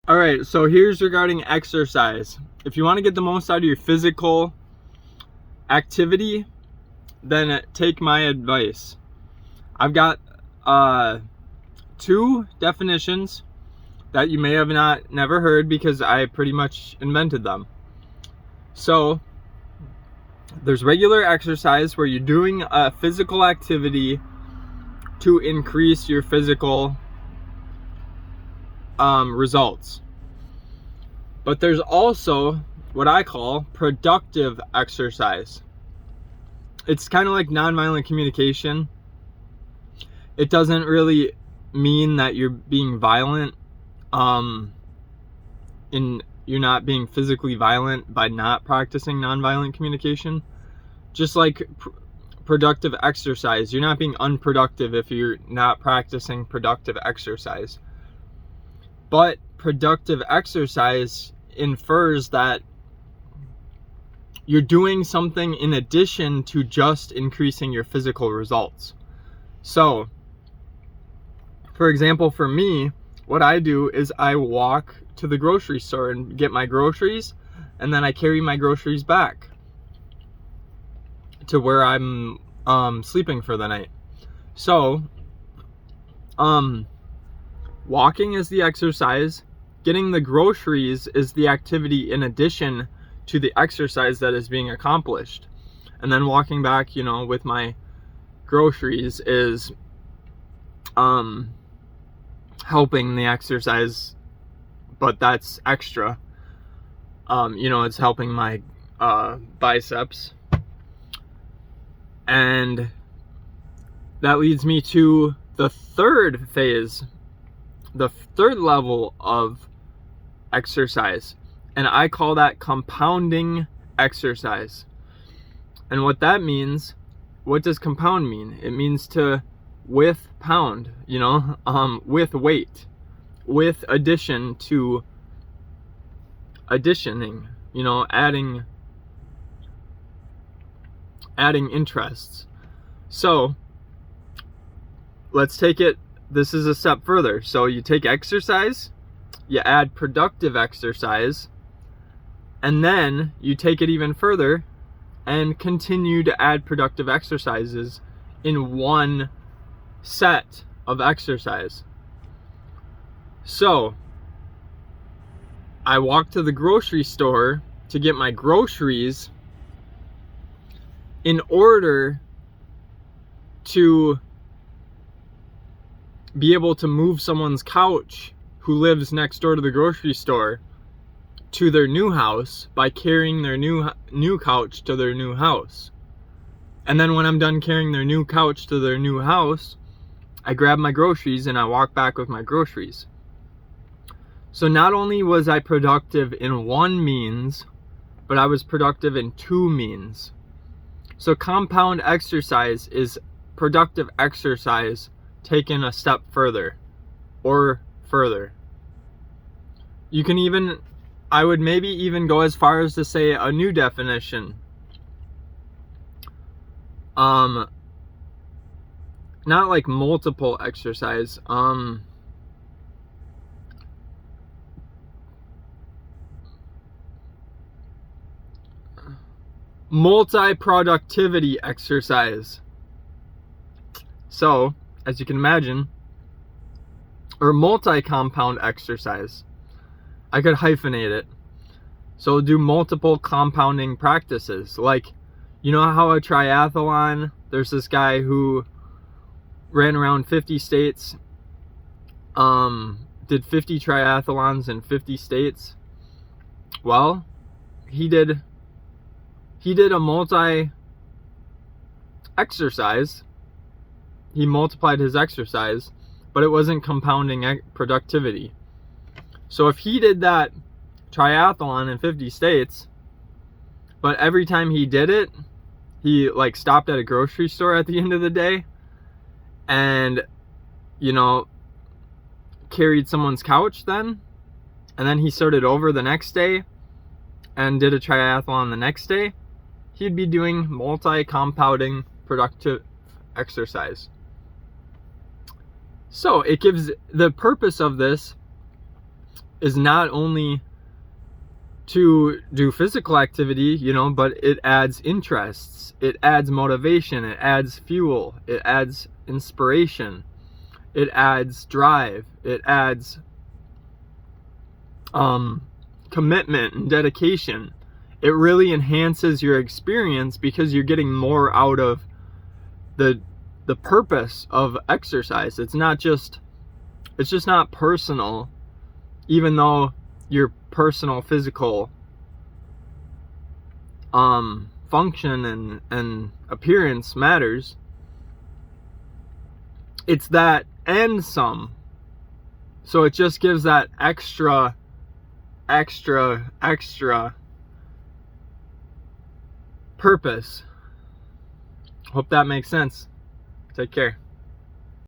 All right, so here's regarding exercise. If you want to get the most out of your physical activity, then take my advice. I've got two definitions that you may have never heard because I pretty much invented them. So there's regular exercise where you're doing a physical activity to increase your physical results. But there's also what I call productive exercise. It's kind of like nonviolent communication. It doesn't really mean that you're being violent. You're not being physically violent by not practicing nonviolent communication. Just like productive exercise, you're not being unproductive if you're not practicing productive exercise. But productive exercise infers that you're doing something in addition to just increasing your physical results. So, for example, for me, what I do is I walk to the grocery store and get my groceries, and then I carry my groceries back to where I'm sleeping for the night. So, walking is the exercise, getting the groceries is the activity in addition to the exercise that is being accomplished. And then walking back, with my groceries is helping the exercise, but that's extra. It's helping my biceps. And that leads me to the third phase, the third level of exercise, and I call that compounding exercise. And what that means, what does compound mean? It means to with pound, with weight, with addition to additioning, adding interests. So let's take it, this is a step further. So you take exercise, you add productive exercise, and then you take it even further and continue to add productive exercises in one set of exercise. So I walk to the grocery store to get my groceries in order to be able to move someone's couch who lives next door to the grocery store to their new house by carrying their new couch to their new house. And then when I'm done carrying their new couch to their new house, I grab my groceries and I walk back with my groceries. So not only was I productive in one means, but I was productive in two means. So compound exercise is productive exercise taken a step further or further. You can even, I would maybe even go as far as to say a new definition. Not like multiple exercise, multi-productivity exercise. So, as you can imagine, or multi-compound exercise. I could hyphenate it. So do multiple compounding practices. Like, how a triathlon, there's this guy who ran around 50 states, did 50 triathlons in 50 states. Well, he did a multi-exercise. He multiplied his exercise, but it wasn't compounding productivity. So if he did that triathlon in 50 states, but every time he did it, he stopped at a grocery store at the end of the day and, carried someone's couch then, and then he started over the next day and did a triathlon the next day, he'd be doing multi-compounding productive exercise. So it gives, the purpose of this is not only to do physical activity, but it adds interests, it adds motivation, it adds fuel, it adds inspiration, it adds drive, it adds commitment and dedication. It really enhances your experience because you're getting more out of the purpose of exercise. It's just not personal, even though your personal physical function and appearance matters. It's that and some. So it just gives that extra purpose. Hope that makes sense. Take care.